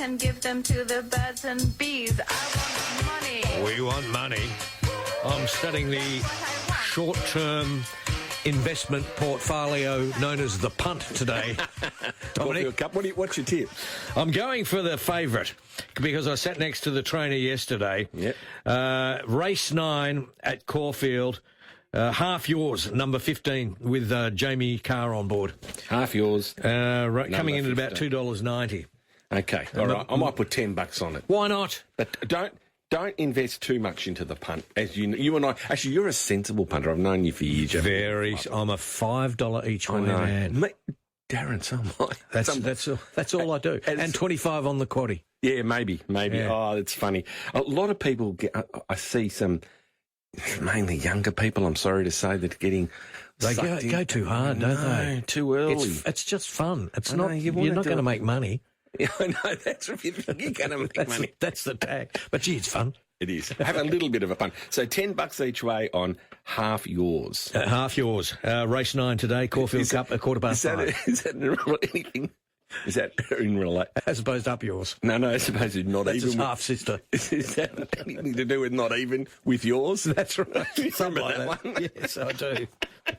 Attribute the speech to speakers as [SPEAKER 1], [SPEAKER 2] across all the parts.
[SPEAKER 1] can give them to the birds and bees. I want money.
[SPEAKER 2] We want money. I'm studying the short-term investment portfolio known as the punt today. Dominic,
[SPEAKER 3] what's your tip?
[SPEAKER 2] I'm going for the favourite because I sat next to the trainer yesterday.
[SPEAKER 3] Yep.
[SPEAKER 2] Race 9 at Caulfield. Half yours, number 15, with Jamie Carr on board.
[SPEAKER 3] Half yours.
[SPEAKER 2] Coming in at about $2.90.
[SPEAKER 3] Okay, all right. I might put $10 on it.
[SPEAKER 2] Why not?
[SPEAKER 3] But don't invest too much into the punt. As you and I, actually, you're a sensible punter. I've known you for years.
[SPEAKER 2] I'm a $5 each way man.
[SPEAKER 3] Darren, so am I.
[SPEAKER 2] That's all I do. And 25 on the quaddie.
[SPEAKER 3] Yeah, maybe. Yeah. Oh, it's funny. A lot of people I see some, mainly younger people, I'm sorry to say, that are getting...
[SPEAKER 2] They go too hard, don't they?
[SPEAKER 3] Too early.
[SPEAKER 2] It's just fun. You're not going to make money.
[SPEAKER 3] Yeah, I know. That's if you think you're going to make money.
[SPEAKER 2] That's the tag. But, gee, it's fun.
[SPEAKER 3] It is. Have a little bit of a fun. So $10 each way on half yours.
[SPEAKER 2] Half yours. Race 9 today, Caulfield Cup, 5:15.
[SPEAKER 3] Is that anything? Is that in relation?
[SPEAKER 2] As opposed to up yours.
[SPEAKER 3] No, I suppose it's not
[SPEAKER 2] That's
[SPEAKER 3] even.
[SPEAKER 2] That's his half-sister.
[SPEAKER 3] Is that anything to do with not even with yours?
[SPEAKER 2] That's right. Something like that. One? Yes, I do.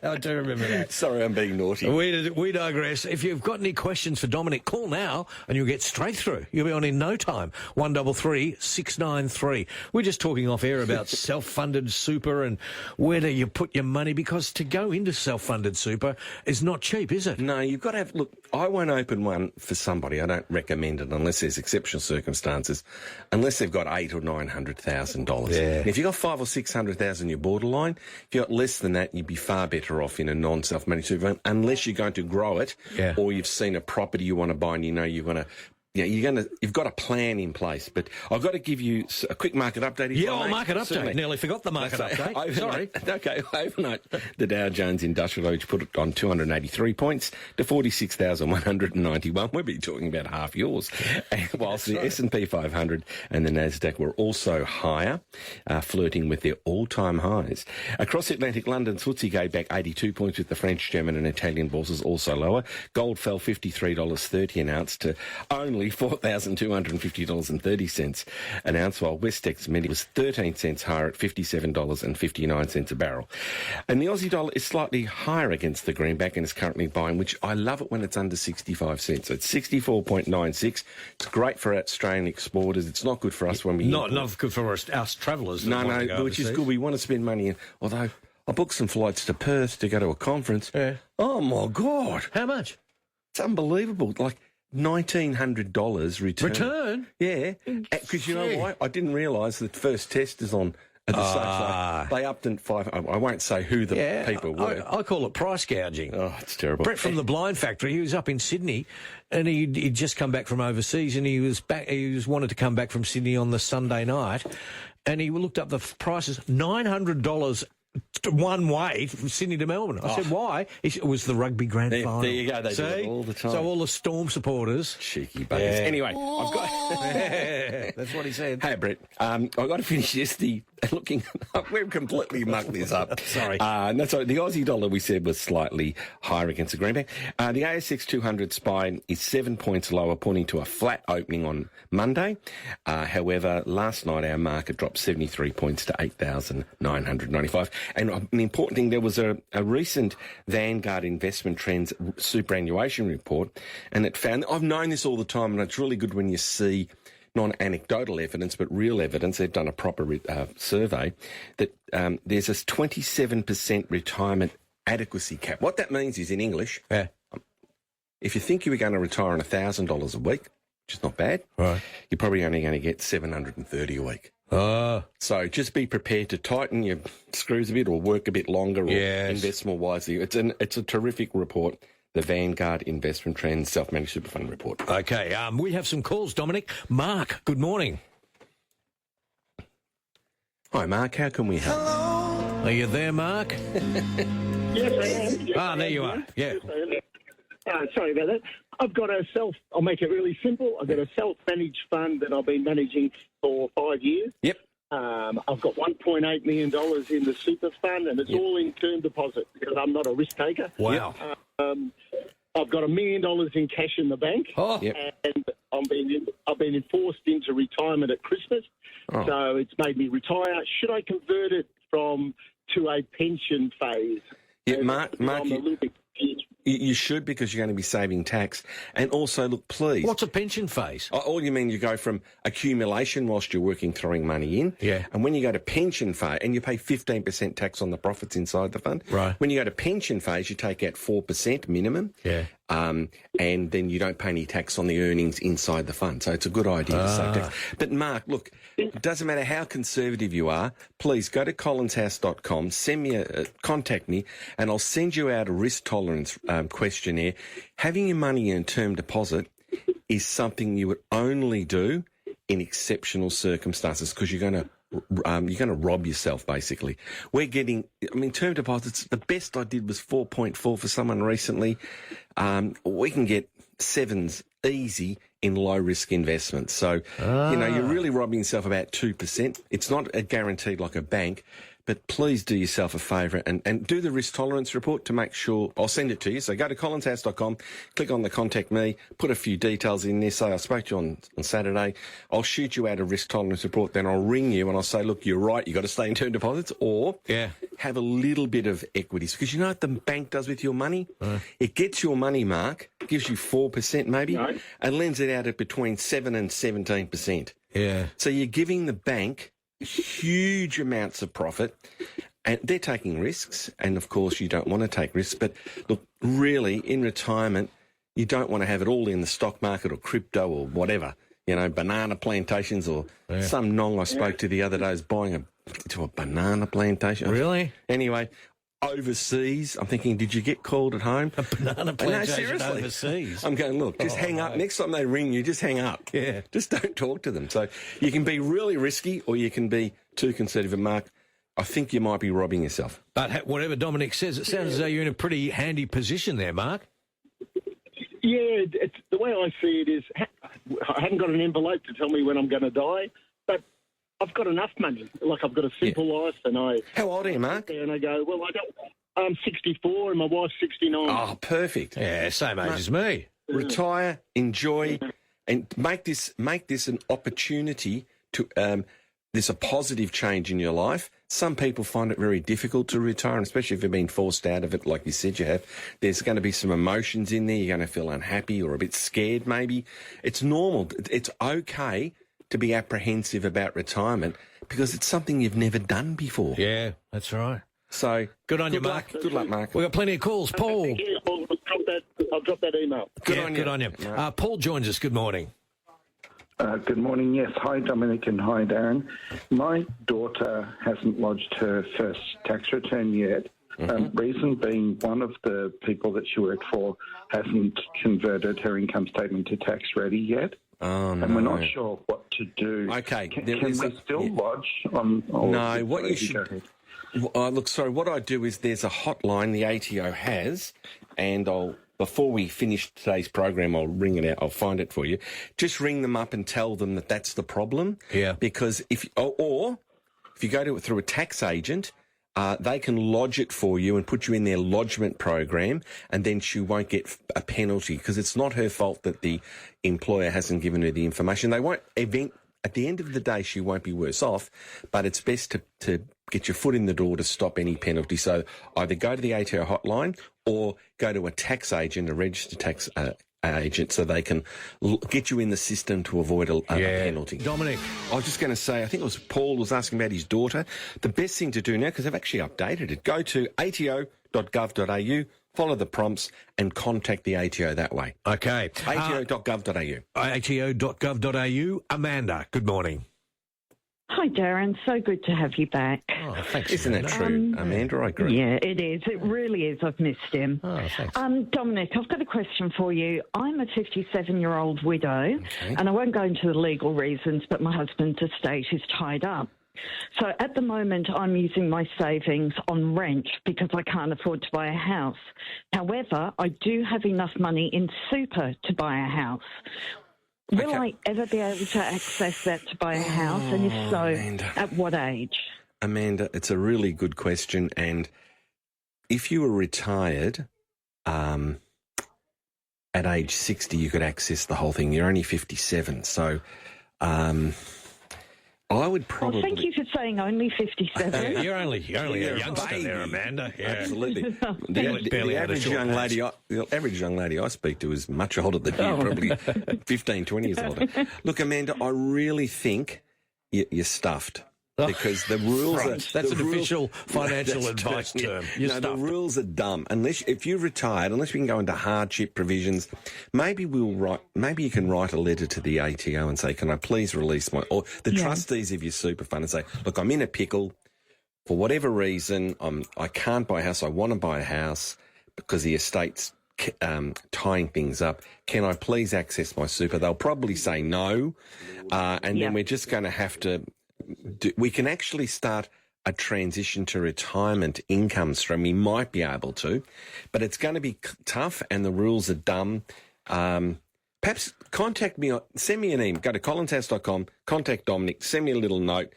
[SPEAKER 2] I do remember that.
[SPEAKER 3] Sorry, I'm being naughty.
[SPEAKER 2] We digress. If you've got any questions for Dominic, call now and you'll get straight through. You'll be on in no time. 133 693. We're just talking off air about self-funded super and where do you put your money, because to go into self-funded super is not cheap, is it?
[SPEAKER 3] No, you've got to have... Look, I won't open one for somebody. I don't recommend it unless there's exceptional circumstances, unless they've got $800,000 or $900,000.
[SPEAKER 2] Yeah.
[SPEAKER 3] If you've got $500,000 or $600,000, you're borderline. If you've got less than that, you'd be far better off in a non-self-managed super fund, unless you're going to grow it, or you've seen a property you want to buy and you know you're going to... Yeah, you've got a plan in place, but I've got to give you a quick market update.
[SPEAKER 2] Market update. Certainly. Nearly forgot the market update. Sorry.
[SPEAKER 3] Okay, overnight, the Dow Jones Industrial Average put it on 283 points to 46,191. We'll be talking about half yours. Whilst the S&P 500 and the Nasdaq were also higher, flirting with their all-time highs. Across the Atlantic, London's FTSE gave back 82 points, with the French, German and Italian bourses also lower. Gold fell $53.30 an ounce to only $4,250.30 an ounce, while West Texas Medical was 13 cents higher at $57.59 a barrel. And the Aussie dollar is slightly higher against the greenback and is currently buying, which I love it when it's under 65 cents. So it's 64.96. It's great for Australian exporters. It's not good for us when we...
[SPEAKER 2] Not good for us travellers.
[SPEAKER 3] No, which is good. We want to spend money in... Although I booked some flights to Perth to go to a conference.
[SPEAKER 2] Yeah.
[SPEAKER 3] Oh, my God.
[SPEAKER 2] How much?
[SPEAKER 3] It's unbelievable. Like... $1,900 return. Yeah. Because you know why? I didn't realise that first test is on at the stage. They upped in five. I won't say who the people were.
[SPEAKER 2] I call it price gouging.
[SPEAKER 3] Oh, it's terrible.
[SPEAKER 2] Brett from the Blind Factory, he was up in Sydney and he'd just come back from overseas and he was wanted to come back from Sydney on the Sunday night and he looked up the prices, $900 one way from Sydney to Melbourne. I said, why? It was the rugby grand final.
[SPEAKER 3] There you go. They do it all the time.
[SPEAKER 2] So all the Storm supporters.
[SPEAKER 3] Cheeky buggers. Yeah. Anyway, I've got...
[SPEAKER 2] That's what he said.
[SPEAKER 3] Hey, Brett, I've got to finish yesterday looking... We've completely mucked this up.
[SPEAKER 2] Sorry.
[SPEAKER 3] No, sorry. The Aussie dollar, we said, was slightly higher against the greenback. The ASX 200 SPY is 7 points lower, pointing to a flat opening on Monday. However, last night our market dropped 73 points to 8,995. And an important thing, there was a recent Vanguard Investment Trends superannuation report, and it found, I've known this all the time, and it's really good when you see non-anecdotal evidence, but real evidence. They've done a proper survey, that there's a 27% retirement adequacy cap. What that means is, in English, if you think you were going to retire on $1,000 a week, which is not bad,
[SPEAKER 2] right,
[SPEAKER 3] you're probably only going to get $730 a week. So just be prepared to tighten your screws a bit or work a bit longer or invest more wisely. It's a terrific report, the Vanguard Investment Trends Self-Managed Super Fund report.
[SPEAKER 2] Okay, we have some calls, Dominic. Mark, good morning.
[SPEAKER 3] Hi, Mark. How can we help?
[SPEAKER 4] Hello.
[SPEAKER 2] Are you there, Mark?
[SPEAKER 4] Yes, I am. Yes,
[SPEAKER 2] there you are. Yeah.
[SPEAKER 4] Yes, sorry about that. I'll make it really simple. I've got a self-managed fund that I've been managing for 5 years.
[SPEAKER 3] Yep.
[SPEAKER 4] I've got $1.8 million in the super fund, and it's all in term deposit because I'm not a risk taker.
[SPEAKER 2] Wow.
[SPEAKER 4] I've got $1 million in cash in the bank,
[SPEAKER 3] Yep.
[SPEAKER 4] and I've been enforced into retirement at Christmas, so it's made me retire. Should I convert it to a pension phase?
[SPEAKER 3] Yeah, Mark,
[SPEAKER 4] I'm a little bit confused.
[SPEAKER 3] you should, because you're going to be saving tax. And also, look, please.
[SPEAKER 2] What's a pension phase?
[SPEAKER 3] All you mean, you go from accumulation whilst you're working, throwing money in.
[SPEAKER 2] Yeah.
[SPEAKER 3] And when you go to pension phase, and you pay 15% tax on the profits inside the fund.
[SPEAKER 2] Right.
[SPEAKER 3] When you go to pension phase, you take out 4% minimum.
[SPEAKER 2] Yeah.
[SPEAKER 3] And then you don't pay any tax on the earnings inside the fund. So it's a good idea to save tax. But Mark, look, it doesn't matter how conservative you are, please go to collinshouse.com, send me contact me, and I'll send you out a risk tolerance questionnaire. Having your money in a term deposit is something you would only do in exceptional circumstances, because you're going to rob yourself, basically. We're getting, term deposits, the best I did was 4.4 for someone recently. We can get 7s easy in low-risk investments. So, you're really robbing yourself about 2%. It's not a guaranteed like a bank, but please do yourself a favour and do the risk tolerance report to make sure. I'll send it to you. So go to collinshouse.com, click on the contact me, put a few details in there. Say I spoke to you on Saturday. I'll shoot you out a risk tolerance report. Then I'll ring you and I'll say, look, you're right. You've got to stay in term deposits, or have a little bit of equities. Because you know what the bank does with your money? It gets your money, Mark, gives you 4% maybe, and lends it out at between 7 and 17%.
[SPEAKER 2] Yeah.
[SPEAKER 3] So you're giving the bank huge amounts of profit, and they're taking risks, and of course you don't want to take risks, but look, really in retirement you don't want to have it all in the stock market or crypto or whatever, banana plantations or some nong I spoke to the other day is buying a banana plantation.
[SPEAKER 2] Really?
[SPEAKER 3] Anyway, overseas, I'm thinking, did you get called at home?
[SPEAKER 2] A banana plantation
[SPEAKER 3] seriously.
[SPEAKER 2] overseas.
[SPEAKER 3] I'm going, look, just hang up. Next time they ring you, just hang up.
[SPEAKER 2] Yeah.
[SPEAKER 3] Just don't talk to them. So you can be really risky or you can be too conservative. And Mark, I think you might be robbing yourself.
[SPEAKER 2] But whatever Dominic says, it sounds as though you're in a pretty handy position there, Mark.
[SPEAKER 4] Yeah, it's, the way I see it is, I haven't got an envelope to tell me when I'm going to die, but I've got enough money. Like, I've got a simple life, and I...
[SPEAKER 3] How old are you, Mark?
[SPEAKER 4] And I go, well, I'm 64 and my wife's 69.
[SPEAKER 3] Oh, perfect.
[SPEAKER 2] Yeah, same age as me.
[SPEAKER 3] Retire, enjoy, and make this an opportunity to... there's a positive change in your life. Some people find it very difficult to retire, and especially if you've been forced out of it, like you said you have. There's going to be some emotions in there. You're going to feel unhappy or a bit scared, maybe. It's normal. It's okay to be apprehensive about retirement because it's something you've never done before.
[SPEAKER 2] Yeah, that's right.
[SPEAKER 3] So
[SPEAKER 2] good on you, Mark.
[SPEAKER 3] Good luck, Mark.
[SPEAKER 2] We've got plenty of calls. Paul.
[SPEAKER 4] Thank you. I'll drop that email.
[SPEAKER 2] Good on you. Paul joins us. Good morning.
[SPEAKER 5] Good morning. Yes. Hi, Dominic, and hi, Darren. My daughter hasn't lodged her first tax return yet. Reason being, one of the people that she worked for hasn't converted her income statement to tax ready yet.
[SPEAKER 3] Oh, no.
[SPEAKER 5] And we're not sure what to do.
[SPEAKER 3] Okay.
[SPEAKER 5] Can we still lodge on...
[SPEAKER 3] No, what you should... look, sorry, what I do is there's a hotline the ATO has, and before we finish today's program, I'll ring it out. I'll find it for you. Just ring them up and tell them that that's the problem. Yeah. Because if you go to it through a tax agent, they can lodge it for you and put you in their lodgement program, and then she won't get a penalty because it's not her fault that the employer hasn't given her the information. They won't at the end of the day, she won't be worse off, but it's best to get your foot in the door to stop any penalty. So either go to the ATO hotline or go to a tax agent, a registered tax agent, so they can get you in the system to avoid a penalty.
[SPEAKER 2] Dominic.
[SPEAKER 3] I was just going to say, I think it was Paul was asking about his daughter. The best thing to do now, because they've actually updated it, go to ato.gov.au, follow the prompts and contact the ATO that way.
[SPEAKER 2] Okay.
[SPEAKER 3] ato.gov.au.
[SPEAKER 2] ato.gov.au. Amanda, good morning.
[SPEAKER 6] Hi, Darren. So good to have you back.
[SPEAKER 2] Oh, thanks.
[SPEAKER 3] Isn't that true, Amanda? I agree.
[SPEAKER 6] Yeah, it is. It really is. I've missed him.
[SPEAKER 2] Oh, thanks.
[SPEAKER 6] Dominic, I've got a question for you. I'm a 57-year-old widow, and I won't go into the legal reasons, but my husband's estate is tied up. So at the moment, I'm using my savings on rent because I can't afford to buy a house. However, I do have enough money in super to buy a house. Will I ever be able to access that to buy a house? And if so,
[SPEAKER 3] Amanda.
[SPEAKER 6] At what age?
[SPEAKER 3] Amanda, it's a really good question. And if you were retired, at age 60 you could access the whole thing. You're only 57, so I would probably...
[SPEAKER 6] Well, thank you for saying only 57.
[SPEAKER 2] You're only a youngster
[SPEAKER 3] baby.
[SPEAKER 2] there, Amanda. Yeah.
[SPEAKER 3] Absolutely.
[SPEAKER 2] Barely
[SPEAKER 3] the
[SPEAKER 2] had a
[SPEAKER 3] average
[SPEAKER 2] short
[SPEAKER 3] young lady I speak to is much older than you, probably 15, 20 years older. Look, Amanda, I really think you're stuffed. Because the rules are...
[SPEAKER 2] That's an official financial advice term.
[SPEAKER 3] No, the rules are dumb. If you're retired, unless we can go into hardship provisions, maybe you can write a letter to the ATO and say, can I please release my... Or the trustees of your super fund and say, look, I'm in a pickle. For whatever reason, I can't buy a house. I want to buy a house because the estate's tying things up. Can I please access my super? They'll probably say no. Then we're just going to have to... we can actually start a transition to retirement income stream. We might be able to, but it's going to be tough and the rules are dumb. Perhaps contact me, send me an email. Go to collinshouse.com, contact Dominic, send me a little note,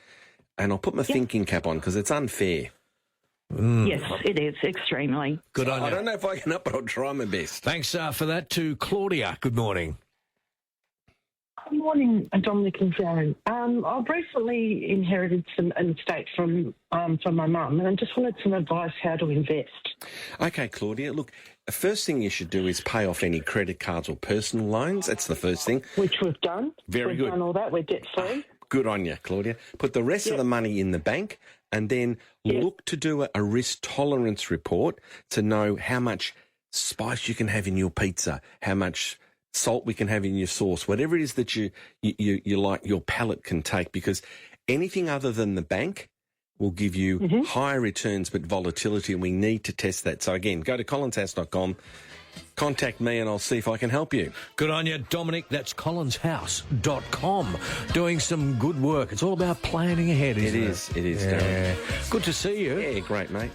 [SPEAKER 3] and I'll put my thinking cap on because it's unfair.
[SPEAKER 6] Yes, it is, extremely.
[SPEAKER 2] Good on you.
[SPEAKER 3] I don't know if I can help, but I'll try my best.
[SPEAKER 2] Thanks for that to Claudia. Good morning.
[SPEAKER 7] Good morning, Dominic and Darren. I've recently inherited an estate from my mum, and I just wanted some advice how to invest.
[SPEAKER 3] Okay, Claudia. Look, the first thing you should do is pay off any credit cards or personal loans. That's the first thing.
[SPEAKER 7] Which we've done.
[SPEAKER 3] Very good.
[SPEAKER 7] We've done all that. We're debt-free.
[SPEAKER 3] Good on you, Claudia. Put the rest of the money in the bank and then look to do a risk tolerance report to know how much spice you can have in your pizza, how much salt we can have in your sauce, whatever it is that you like, your palate can take, because anything other than the bank will give you higher returns but volatility, and we need to test that. So again, go to collinshouse.com, contact me, and I'll see if I can help you.
[SPEAKER 2] Good on you, Dominic. That's collinshouse.com. Doing some good work. It's all about planning ahead, isn't it?
[SPEAKER 3] It is, Darren.
[SPEAKER 2] Good to see you.
[SPEAKER 3] Yeah, great, mate.